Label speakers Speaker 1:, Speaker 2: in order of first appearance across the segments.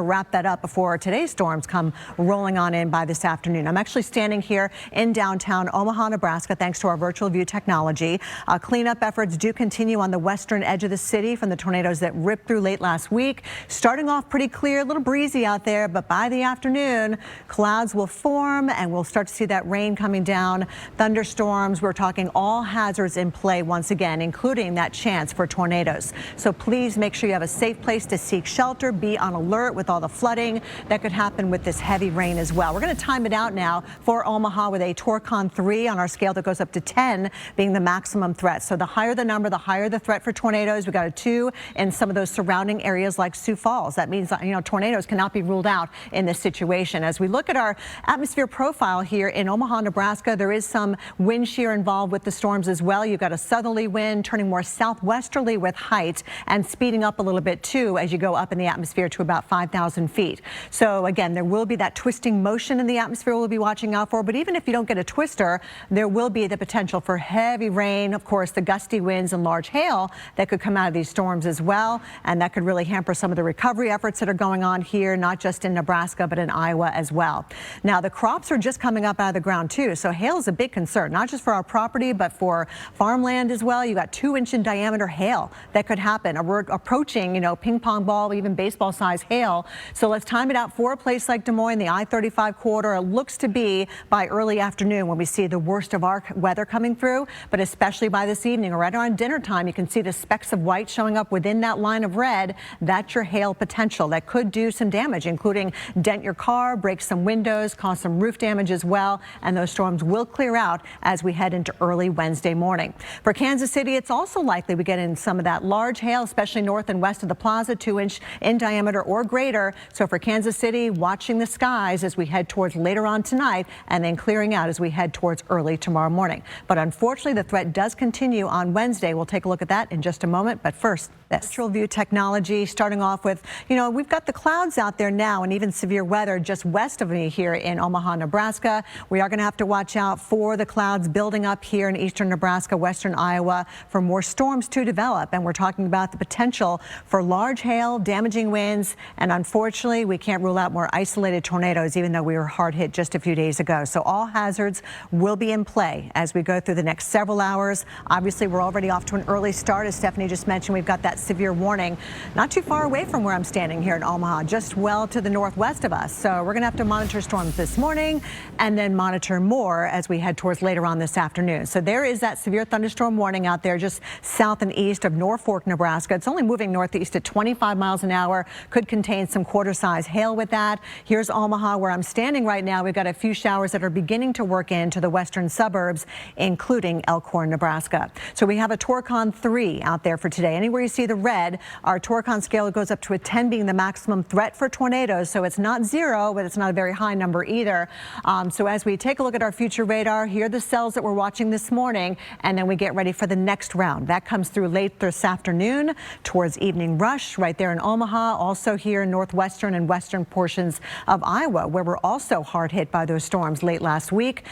Speaker 1: wrap that up before today's storms come rolling on in by this afternoon. I'm actually standing here in downtown Omaha, Nebraska, thanks to our virtual view technology. Cleanup efforts do continue on the western edge of the city from the tornadoes that ripped through late last week. Starting off pretty clear, a little breezy out there, but by the afternoon, clouds will form and we'll start to see that rain coming down. Thunderstorms, we're talking all hazards in play once again, including that chance for tornadoes. So please make sure you have a safe place to seek shelter. Be on alert with all the flooding that could happen with this heavy rain as well. We're going to time it out now for Omaha with a Torcon 3 on our scale that goes up to 10 being the maximum threat. So the higher the number, the higher the threat for tornadoes. We got a 2 in some of those surrounding areas like Sioux Falls. That means that, tornadoes cannot be ruled out in this situation. As we look at our atmosphere profile here in Omaha, Nebraska, there is some wind shear involved with the storms as well. You've got a southerly wind turning more southwesterly with height and speeding up a little bit too as you go up in the atmosphere to about 5,000 feet. So again, there will be that twisting motion in the atmosphere we'll be watching out for. But even if you don't get a twister, there will be the potential for heavy rain, of course, the gusty winds and large hail that could come out of these storms as well. And that could really hamper some of the recovery efforts that are going on here, not just in Nebraska, but in Iowa as well. Now, the crops are just coming up out of the ground too. So hail is a big concern, not just for our property, but for farmland as well. You got 2-inch in diameter hail that could happen. We're approaching, ping pong ball, even baseball size hail. So let's time it out for a place like Des Moines, the I-35 corridor. It looks to be by early afternoon when we see the worst of our weather coming through, but especially by this evening or right around dinner time, you can see the specks of white showing up within that line of red. That's your hail potential that could do some damage, including dent your car, break some windows, cause some roof damage as well. And those storms will clear out as we head into early Wednesday morning. For Kansas City, it's also likely we get in some of that large hail, especially north and west of the plaza, 2-inch in diameter or greater. So for Kansas City, watching the skies as we head towards later on tonight and then clearing out as we head towards early tomorrow morning. But unfortunately, the threat does continue on Wednesday. We'll take a look at that in just a moment. But first, this virtual view technology, starting off with, we've got the clouds out there now and even severe weather just west of me here in Omaha, Nebraska. We are going to have to watch out for the clouds building up here in eastern Nebraska, western Iowa for more storms to develop. And we're talking about the potential for large hail, damaging winds, and unfortunately, we can't rule out more isolated tornadoes, even though we were hard hit just a few days ago. So all hazards will be in play as we go through the next several hours. Obviously, we're already off to an early start. As Stephanie just mentioned, we've got that severe warning not too far away from where I'm standing here in Omaha, just well to the northwest of us. So we're going to have to monitor storms this morning and then monitor more as we head towards later on this afternoon. So there is that severe thunderstorm warning out there just south and east of Norfolk, Nebraska. It's only moving northeast at 25 miles an hour, could contain some quarter-size hail with that. Here's Omaha where I'm standing right now. We've got a few showers that are beginning to work into the western suburbs, including Elkhorn, Nebraska. So we have a Torcon 3 out there for today. Anywhere you see the red, our Torcon scale goes up to a 10 being the maximum threat for tornadoes. So it's not 0, but it's not a very high number either. So as we take a look at our future radar, here are the cells that we're watching this morning, and then we get ready for the next round. That comes through late this afternoon towards evening rush right there in Omaha, also here in northwestern and western portions of Iowa, where we're also hard hit by those storms late last week.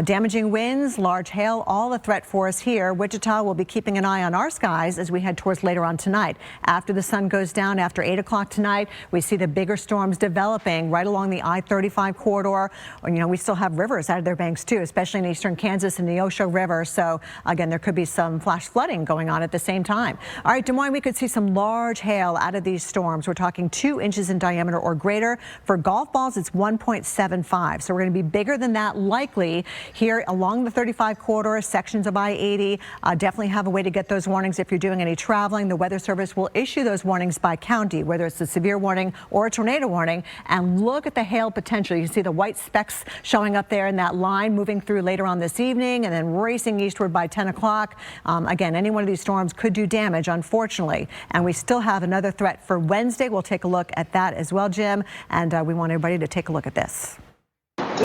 Speaker 1: Damaging winds, large hail, all a threat for us here. Wichita will be keeping an eye on our skies as we head towards later on tonight. After the sun goes down, after 8 o'clock tonight, we see the bigger storms developing right along the I-35 corridor. We still have rivers out of their banks too, especially in eastern Kansas and the Neosho River. So again, there could be some flash flooding going on at the same time. All right, Des Moines, we could see some large hail out of these storms. We're talking 2 inches in diameter or greater. For golf balls, it's 1.75. So we're going to be bigger than that likely here along the 35 corridor, sections of I-80. Definitely have a way to get those warnings if you're doing any traveling. The Weather Service will issue those warnings by county, whether it's a severe warning or a tornado warning. And look at the hail potential. You can see the white specks showing up there in that line moving through later on this evening and then racing eastward by 10 o'clock. Again, any one of these storms could do damage, unfortunately. And we still have another threat for Wednesday. We'll take a look at that as well, Jim. And we want everybody to take a look at this.